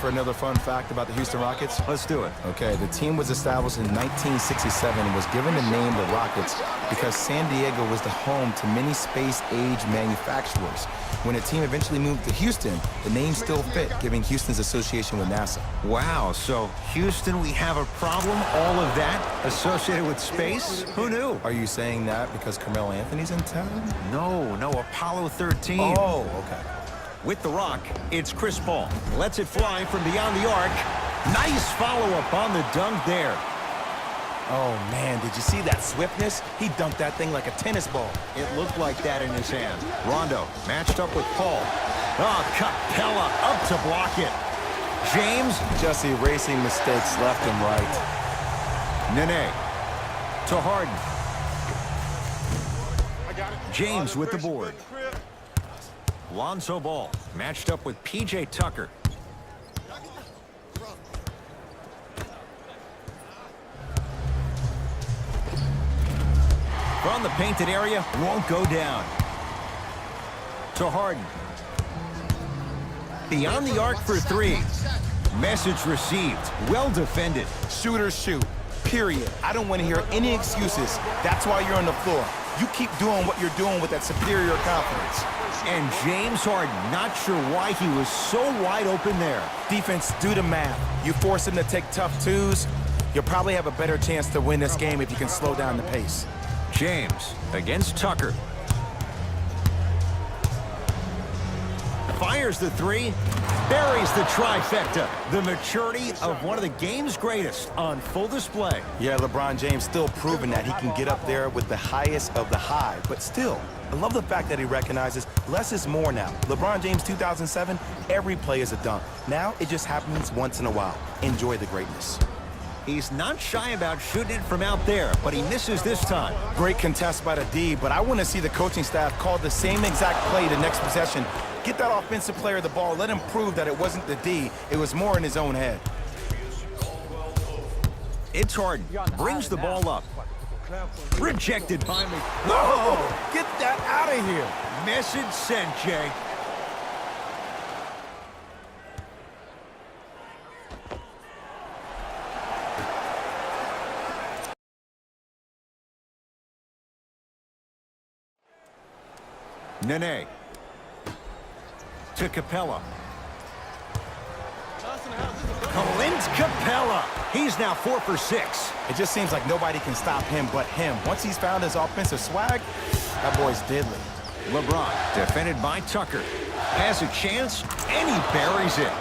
for another fun fact about the Houston Rockets? Let's do it. Okay, the team was established in 1967 and was given the name the Rockets because San Diego was the home to many space-age manufacturers. When the team eventually moved to Houston, the name still fit, giving Houston's association with NASA. Wow, so Houston, we have a problem? All of that associated with space? Who knew? Are you saying that because Carmelo Anthony's in town? No, Apollo 13. Oh, okay. With the rock, it's Chris Paul. Lets it fly from beyond the arc. Nice follow-up on the dunk there. Oh, man, did you see that swiftness? He dunked that thing like a tennis ball. It looked like that in his hand. Rondo matched up with Paul. Oh, Capella up to block it. James. Just erasing mistakes left and right. Nene to Harden. James with the board. Lonzo Ball matched up with P.J. Tucker. From the painted area, won't go down. To Harden. Beyond the arc for three. Message received. Well defended. Shooters shoot. Period. I don't want to hear any excuses. That's why you're on the floor. You keep doing what you're doing with that superior confidence. And James Harden, not sure why he was so wide open there. Defense, do the math. You force him to take tough twos, you'll probably have a better chance to win this game if you can slow down the pace. James against Tucker. Fires the three, buries the trifecta. The maturity of one of the game's greatest on full display. Yeah, LeBron James still proving that he can get up there with the highest of the high, but still, I love the fact that he recognizes less is more now. LeBron James 2007, every play is a dunk. Now it just happens once in a while. Enjoy the greatness. He's not shy about shooting it from out there, but he misses this time. Great contest by the D, but I want to see the coaching staff call the same exact play the next possession. Get that offensive player the ball. Let him prove that it wasn't the D. It was more in his own head. It's Harden. Brings the ball up. Rejected by me. No! Get that out of here. Message sent, Jay. Nene to Capella. Clint Capella. He's now 4 for 6. It just seems like nobody can stop him but him. Once he's found his offensive swag, that boy's deadly. LeBron defended by Tucker. Has a chance, and he buries it.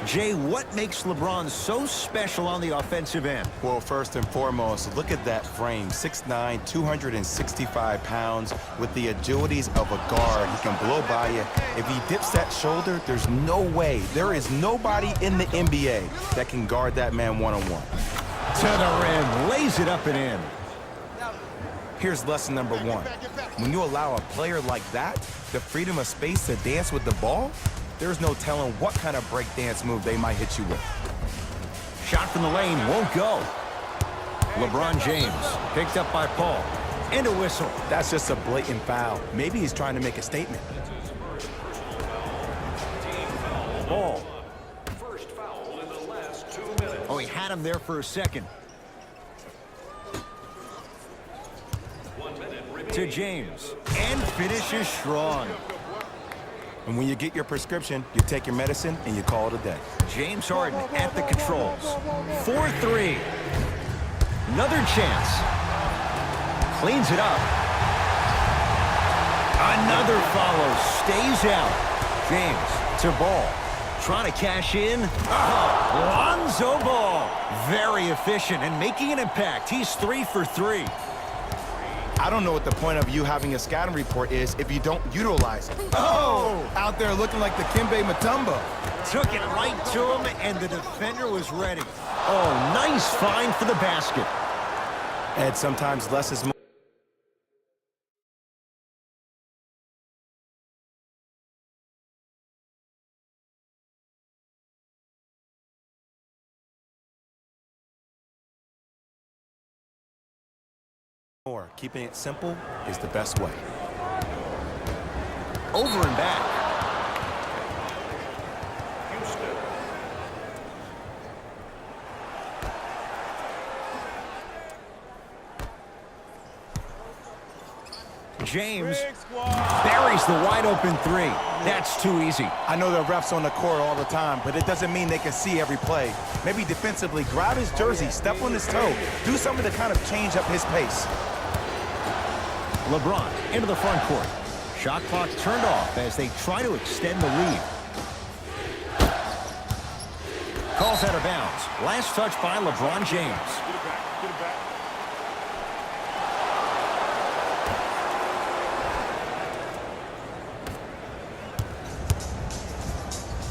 Jay, what makes LeBron so special on the offensive end? Well, first and foremost, look at that frame. 6'9", 265 pounds with the agilities of a guard. He can blow by you. If he dips that shoulder, there's no way. There is nobody in the NBA that can guard that man one-on-one. To the rim, lays it up and in. Here's lesson number one. When you allow a player like that the freedom of space to dance with the ball, there's no telling what kind of breakdance move they might hit you with. Shot from the lane won't go. LeBron James picked up by Paul. And a whistle. That's just a blatant foul. Maybe he's trying to make a statement. Ball. First foul in the last 2 minutes. Oh, he had him there for a second. To James. And finishes strong. And when you get your prescription, you take your medicine and you call it a day. James Harden at the controls. 4-3. Another chance. Cleans it up. Another follow. Stays out. James to Ball. Trying to cash in. Lonzo Ball. Very efficient and making an impact. He's 3 for 3. I don't know what the point of you having a scouting report is if you don't utilize it. Oh! Out there looking like the Kimbe Mutombo. Took it right to him, and the defender was ready. Oh, nice find for the basket. Ed, sometimes less is more. Keeping it simple is the best way. Over and back. James buries the wide-open three. That's too easy. I know the refs on the court all the time, but it doesn't mean they can see every play. Maybe defensively, grab his jersey, step on his toe, do something to kind of change up his pace. LeBron into the front court. Shot clock turned off as they try to extend the lead. Calls out of bounds. Last touch by LeBron James.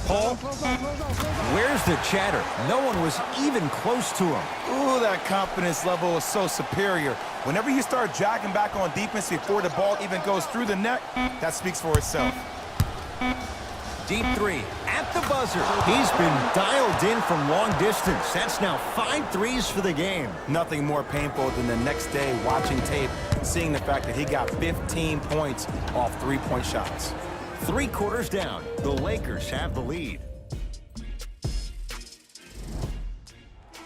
Paul, where's the chatter? No one was even close to him. Ooh, that confidence level is so superior. Whenever you start jogging back on defense before the ball even goes through the net, that speaks for itself. Deep three at the buzzer. He's been dialed in from long distance. That's now 5 threes for the game. Nothing more painful than the next day watching tape, seeing the fact that he got 15 points off three-point shots. 3 quarters down. The Lakers have the lead.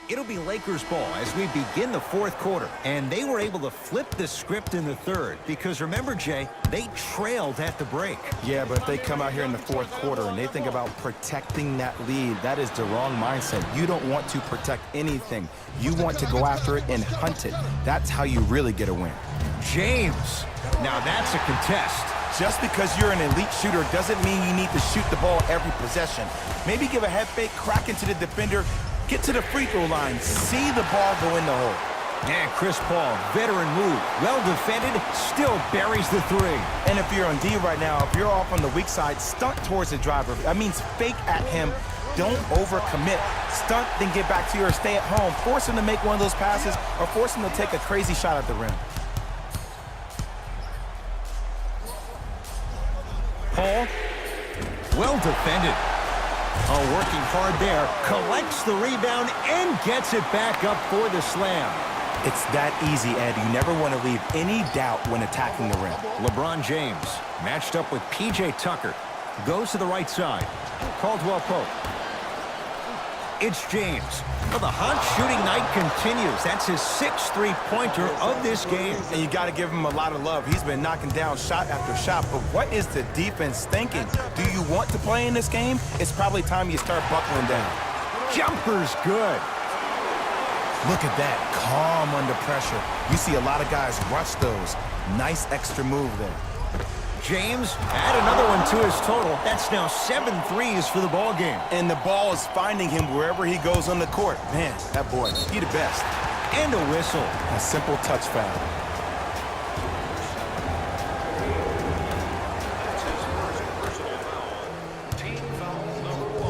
It'll be Lakers ball as we begin the 4th quarter. And they were able to flip the script in the 3rd. Because remember, Jay, they trailed at the break. Yeah, but if they come out here in the 4th quarter and they think about protecting that lead, that is the wrong mindset. You don't want to protect anything. You want to go after it and hunt it. That's how you really get a win. James. Now that's a contest. Just because you're an elite shooter doesn't mean you need to shoot the ball every possession. Maybe give a head fake, crack into the defender, get to the free throw line, see the ball go in the hole. And Chris Paul, veteran move, well defended, still buries the 3. And if you're on D right now, if you're off on the weak side, stunt towards the driver. That means fake at him. Don't overcommit. Stunt, then get back to you or stay at home. Force him to make one of those passes or force him to take a crazy shot at the rim. Paul, well defended. Oh, working hard there, collects the rebound and gets it back up for the slam. It's that easy, Ed. You never want to leave any doubt when attacking the rim. LeBron James, matched up with P.J. Tucker, goes to the right side. Caldwell Pope. It's James. Well, the hot shooting night continues. That's his 6th three-pointer of this game. And you got to give him a lot of love. He's been knocking down shot after shot. But what is the defense thinking? Do you want to play in this game? It's probably time you start buckling down. Jumper's good. Look at that. Calm under pressure. You see a lot of guys rush those. Nice extra move there. James, add another one to his total. That's now 7 threes for the ball game. And the ball is finding him wherever he goes on the court. Man, that boy, he the best. And a whistle. A simple touch foul.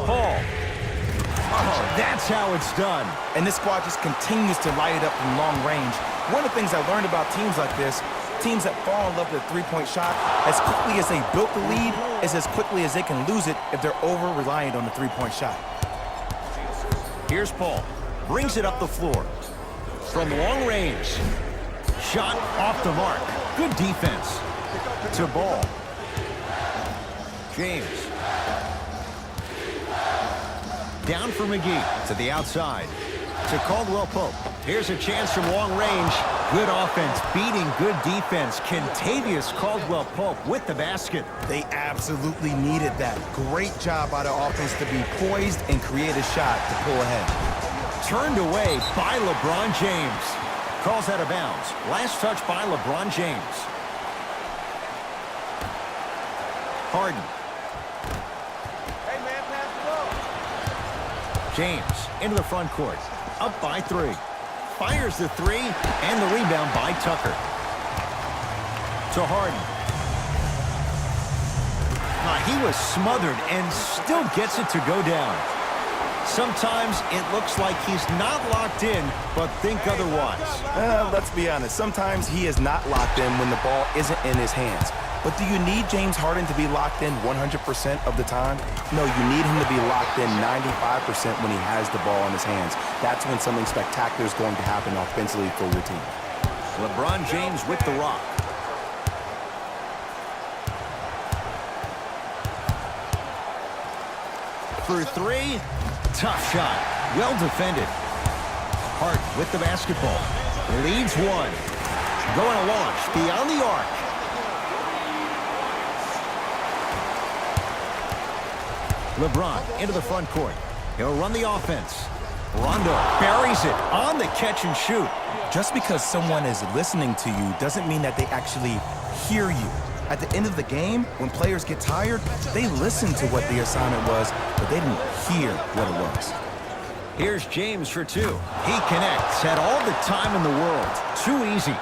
Paul. Oh, that's how it's done. And this squad just continues to light it up from long range. One of the things I learned about teams like this, teams that fall in love with a three-point shot, as quickly as they built the lead, is as quickly as they can lose it if they're over-reliant on the three-point shot. Here's Paul. Brings it up the floor. From long range. Shot off the mark. Good defense. To Ball. James. Down for McGee. To the outside. To Caldwell Pope. Here's a chance from long range. Good offense, beating good defense. Kentavious Caldwell Pope with the basket. They absolutely needed that. Great job by the offense to be poised and create a shot to pull ahead. Turned away by LeBron James. Calls out of bounds. Last touch by LeBron James. Harden. Hey, man, pass the ball. James into the front court. Up by 3. Fires the 3 and the rebound by Tucker. To Harden. He was smothered and still gets it to go down. Sometimes it looks like he's not locked in, but think otherwise. Let's be honest. Sometimes he is not locked in when the ball isn't in his hands. But do you need James Harden to be locked in 100% of the time? No, you need him to be locked in 95% when he has the ball in his hands. That's when something spectacular is going to happen offensively for your team. LeBron James with the rock. For 3, tough shot. Well defended. Hart with the basketball. Leads 1. Going to launch beyond the arc. LeBron into the front court. He'll run the offense. Rondo buries it on the catch and shoot. Just because someone is listening to you doesn't mean that they actually hear you. At the end of the game, when players get tired, they listen to what the assignment was, but they didn't hear what it was. Here's James for two. He connects. Had all the time in the world. Too easy.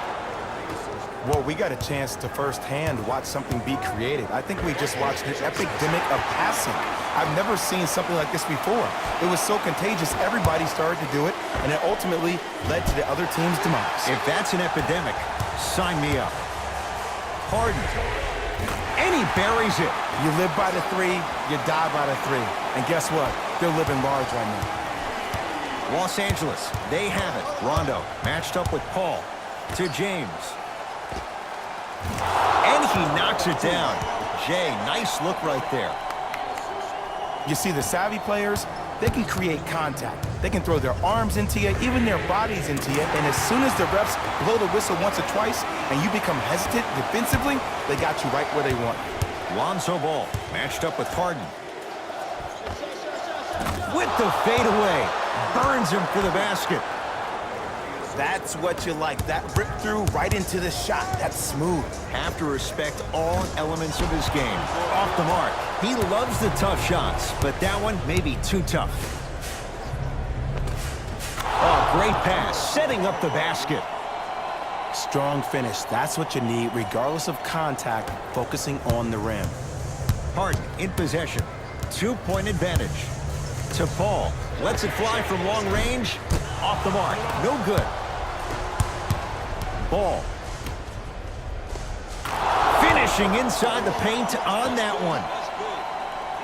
Well, we got a chance to firsthand watch something be created. I think we just watched an epidemic of passing. I've never seen something like this before. It was so contagious, everybody started to do it, and it ultimately led to the other team's demise. If that's an epidemic, sign me up. Harden. And he buries it. You live by the three, you die by the three. And guess what? They're living large right now. Los Angeles, they have it. Rondo matched up with Paul to James. And he knocks it down. Jay, nice look right there. You see, the savvy players, they can create contact. They can throw their arms into you, even their bodies into you, and as soon as the refs blow the whistle once or twice and you become hesitant defensively, they got you right where they want you. Lonzo Ball matched up with Harden. With the fadeaway. Burns him for the basket. That's what you like. That rip through right into the shot. That's smooth. Have to respect all elements of his game. Off the mark. He loves the tough shots, but that one may be too tough. Oh, great pass, setting up the basket. Strong finish. That's what you need, regardless of contact, focusing on the rim. Harden in possession. 2-point advantage. To Paul. Lets it fly from long range. Off the mark. No good. Ball. Finishing inside the paint on that one.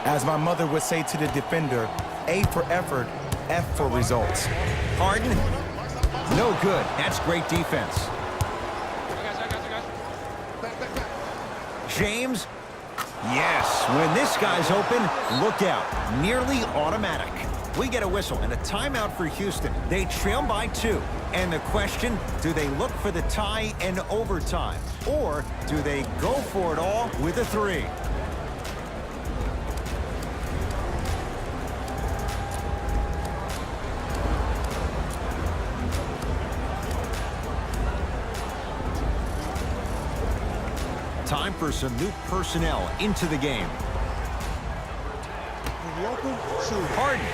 As my mother would say to the defender, A for effort, F for results. Harden. No good. That's great defense. James. Yes, when this guy's open, look out. Nearly automatic. We get a whistle and a timeout for Houston. They trail by 2. And the question, do they look for the tie in overtime? Or do they go for it all with a 3? Time for some new personnel into the game. Harden.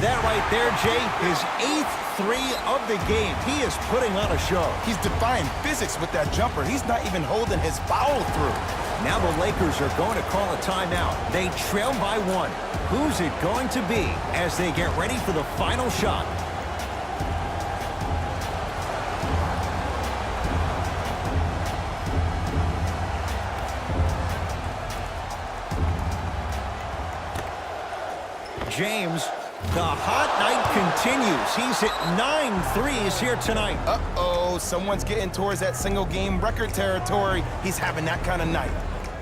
That right there, Jay, his 8th 3 of the game. He is putting on a show. He's defying physics with that jumper. He's not even holding his foul through. Now the Lakers are going to call a timeout. They trail by 1. Who's it going to be as they get ready for the final shot? James, the hot night continues. He's hit 9 threes here tonight. Uh-oh, someone's getting towards that single-game record territory. He's having that kind of night.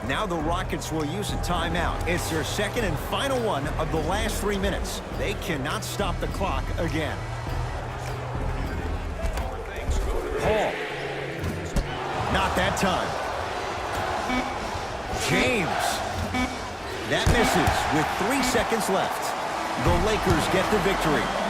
Now the Rockets will use a timeout. It's their second and final one of the last 3 minutes. They cannot stop the clock again. Paul. Not that time. James. That misses with 3 seconds left. The Lakers get the victory.